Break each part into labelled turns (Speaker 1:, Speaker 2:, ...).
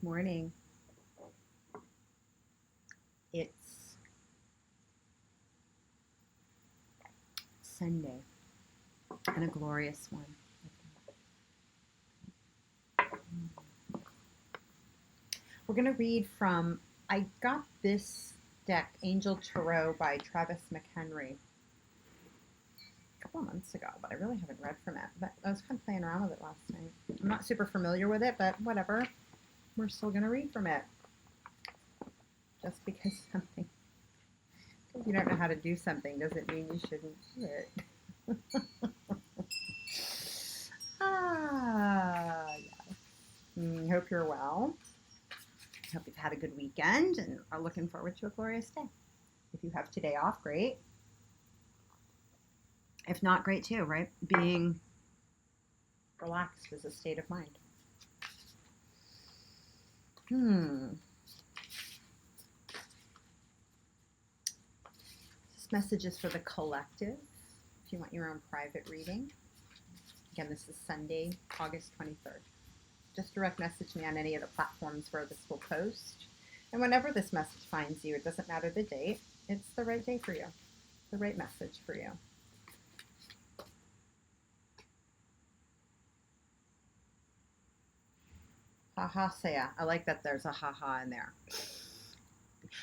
Speaker 1: Morning. It's Sunday and a glorious one. We're going to read from, I got this deck, Angel Tarot by Travis McHenry, a couple of months ago, but I really haven't read from it. But I was kind of playing around with it last night. I'm not super familiar with it, but whatever. We're still going to read from it. Just because something, if you don't know how to do something, doesn't mean you shouldn't do it. Yeah. Hope you're well. Hope you've had a good weekend and are looking forward to a glorious day. If you have today off, great. If not, great too, right? Being relaxed is a state of mind. This message is for the collective. If you want your own private reading. Again, this is Sunday, August 23rd. Just direct message me on any of the platforms where this will post. And whenever this message finds you, it doesn't matter the date, it's the right day for you, the right message for you. Ha-ha, Saya. I like that there's a ha-ha in there.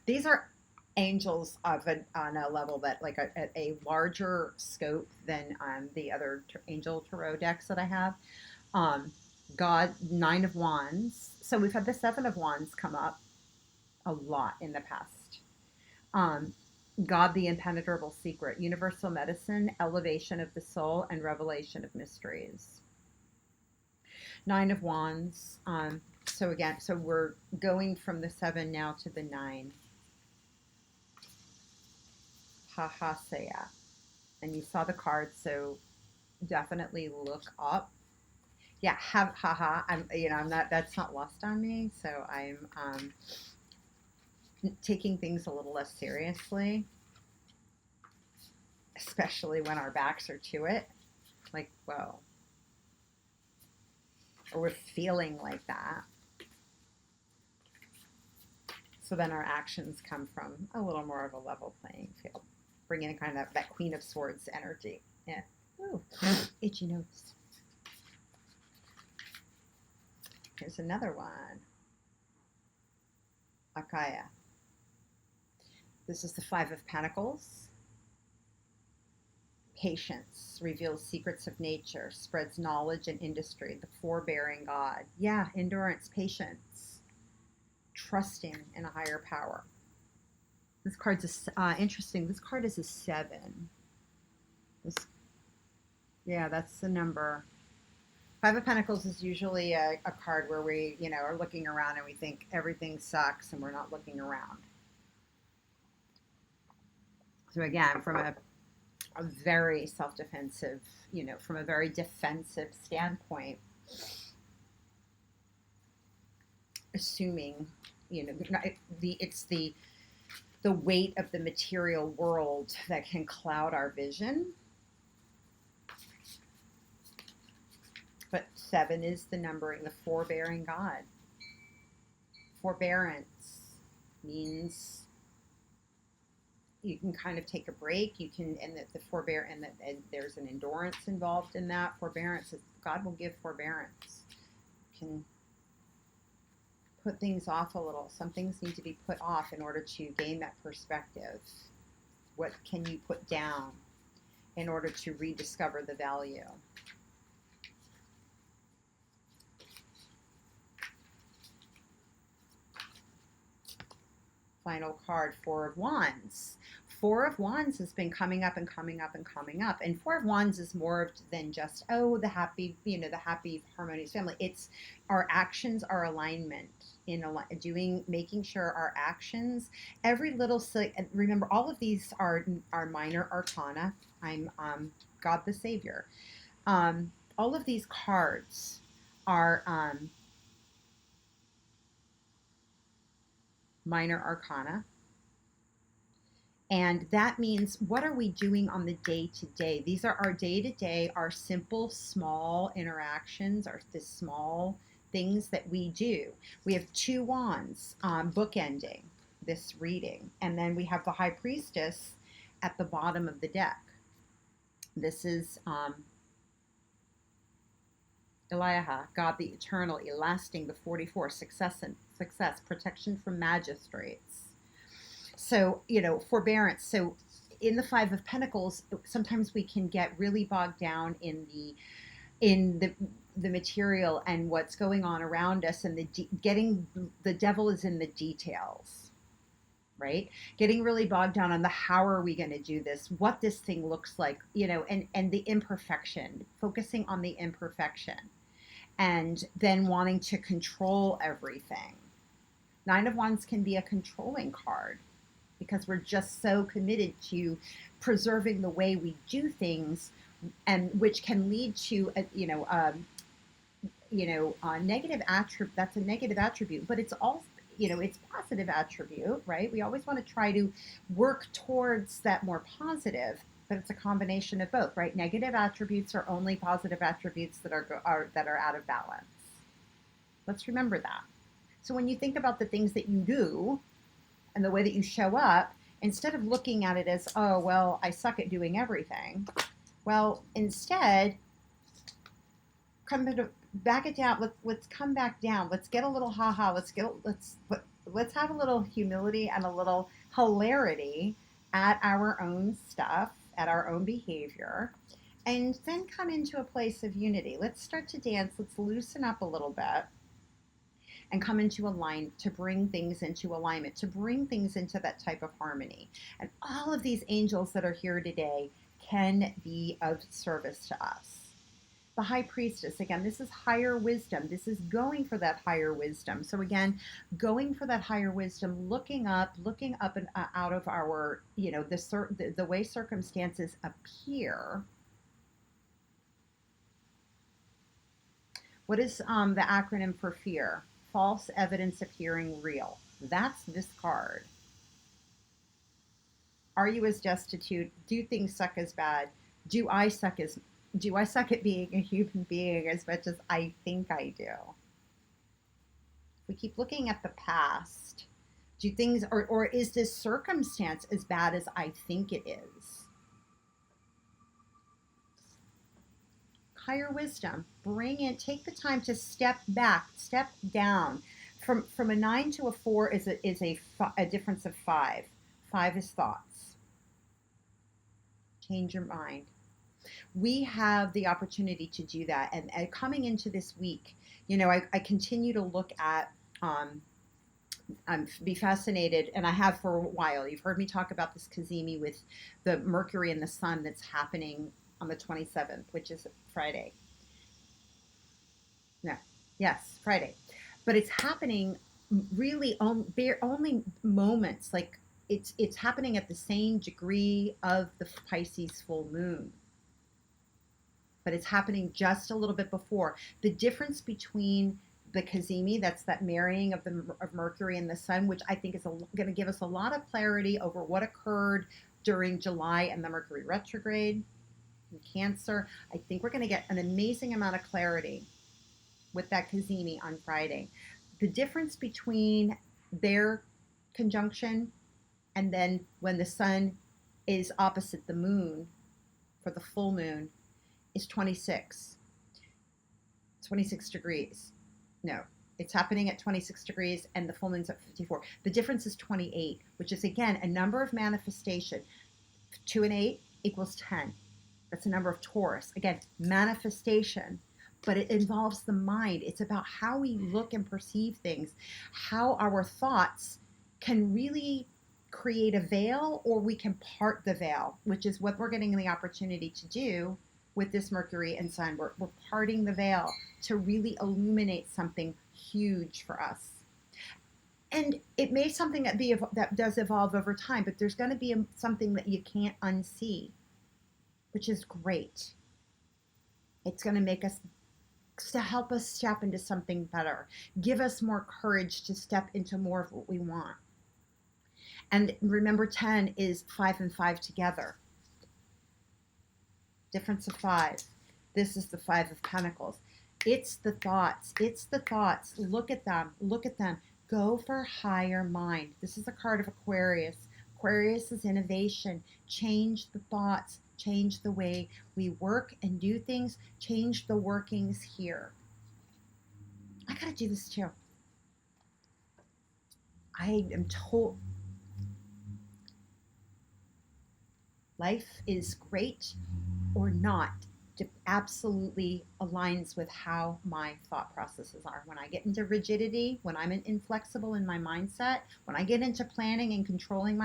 Speaker 1: These are angels on a level that, like a larger scope than the other angel tarot decks that I have. God, Nine of Wands. So we've had the Seven of Wands come up a lot in the past. God, the impenetrable secret, universal medicine, elevation of the soul, and revelation of mysteries. Nine of Wands. So we're going from the 7 now to the 9. Hahasaya. And you saw the card, so definitely look up. Yeah, I'm not, that's not lost on me, so I'm taking things a little less seriously, especially when our backs are to it. Like, whoa. Or we're feeling like that. So then our actions come from a little more of a level playing field, bringing in kind of that Queen of Swords energy. Yeah. Ooh, itchy nose. Here's another one. Akaya. This is the Five of Pentacles. Patience reveals secrets of nature, spreads knowledge and industry. The forbearing God. Yeah, endurance, patience, trusting in a higher power. This card's interesting. This card is a 7. Yeah, that's the number. Five of Pentacles is usually a card where we, are looking around and we think everything sucks and we're not looking around. So again, from a very self-defensive, from a very defensive standpoint, assuming, it's the weight of the material world that can cloud our vision. But 7 is the numbering, the forbearing God. Forbearance means you can kind of take a break. You can, and there's an endurance involved in that. Forbearance is, God will give forbearance. You can put things off a little. Some things need to be put off in order to gain that perspective. What can you put down in order to rediscover the value? Final card, Four of Wands. Four of Wands has been coming up and coming up and coming up. And Four of Wands is more than just, the happy, the happy, harmonious family. It's our actions, our alignment making sure our actions, every little, remember, all of these are minor arcana. I'm God the Savior. All of these cards are minor arcana. And that means, what are we doing on the day-to-day? These are our day-to-day, our simple, small interactions, this small things that we do. We have 2 wands bookending this reading. And then we have the High Priestess at the bottom of the deck. This is Eliaha, God the Eternal, Elasting, the 44, success, protection from magistrates. So, forbearance. So in the Five of Pentacles, sometimes we can get really bogged down in the material and what's going on around us, and the devil is in the details, right? Getting really bogged down on the how are we going to do this, what this thing looks like, and the imperfection, focusing on the imperfection, and then wanting to control everything. 9 of Wands can be a controlling card because we're just so committed to preserving the way we do things, and which can lead to a negative attribute. That's a negative attribute, but it's also, it's positive attribute, right? We always want to try to work towards that more positive, but it's a combination of both, right? Negative attributes are only positive attributes that are out of balance. Let's remember that. So when you think about the things that you do and the way that you show up, instead of looking at it as, oh, well, I suck at doing everything, well, instead, back it down. Let's come back down. Let's get a little ha-ha. Let's have a little humility and a little hilarity at our own stuff, at our own behavior, and then come into a place of unity. Let's start to dance. Let's loosen up a little bit and come into alignment, to bring things into alignment, to bring things into that type of harmony. And all of these angels that are here today can be of service to us. The High Priestess, again, this is higher wisdom. This is going for that higher wisdom. So again, going for that higher wisdom, looking up and out of our, the way circumstances appear. What is the acronym for fear? False evidence appearing real. That's this card. Are you as destitute? Do things suck as bad? Do I suck at being a human being as much as I think I do? We keep looking at the past. Do things, or is this circumstance as bad as I think it is? Higher wisdom, bring in, take the time to step back, step down. From a 9 to a 4 is a difference of 5. 5 is thoughts. Change your mind. We have the opportunity to do that. And coming into this week, I continue to look at, be fascinated, and I have for a while. You've heard me talk about this Cazimi with the Mercury and the Sun that's happening on the 27th, which is Friday. No, yes, Friday. But it's happening really only moments, like it's happening at the same degree of the Pisces full moon. But it's happening just a little bit before. The difference between the Cazimi, that's that marrying of Mercury and the Sun, which I think is going to give us a lot of clarity over what occurred during July and the Mercury retrograde in Cancer. I think we're going to get an amazing amount of clarity with that Cazimi on Friday. The difference between their conjunction and then when the Sun is opposite the moon for the full moon is 26 degrees. No, it's happening at 26 degrees and the full moon's at 54. The difference is 28, which is, again, a number of manifestation. 2 and 8 equals 10. That's a number of Taurus. Again, manifestation, but it involves the mind. It's about how we look and perceive things, how our thoughts can really create a veil, or we can part the veil, which is what we're getting the opportunity to do with this Mercury and Sun. We're parting the veil to really illuminate something huge for us. And it may something that does evolve over time, but there's going to be something that you can't unsee, which is great. It's going to make us, to help us step into something better, give us more courage to step into more of what we want. And remember, 10 is 5 and 5 together. Difference of 5. This is the 5 of Pentacles. It's the thoughts. It's the thoughts. Look at them. Look at them. Go for higher mind. This is a card of Aquarius. Aquarius is innovation. Change the thoughts. Change the way we work and do things. Change the workings here. I gotta do this too. I am told life is great or not absolutely aligns with how my thought processes are. When I get into rigidity, when I'm inflexible in my mindset, when I get into planning and controlling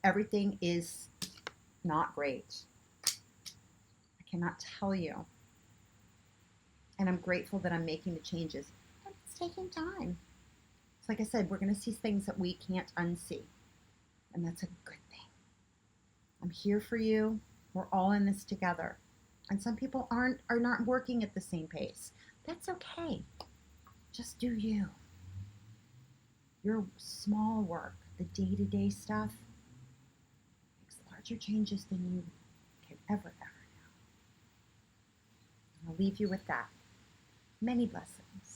Speaker 1: everything is not great. I cannot tell you. And I'm grateful that I'm making the changes. But it's taking time. It's like I said, we're going to see things that we can't unsee. And that's a good thing. I'm here for you. We're all in this together. And some people are not working at the same pace. That's okay. Just do you. Your small work, the day-to-day stuff, makes larger changes than you can ever know. I'll leave you with that. Many blessings.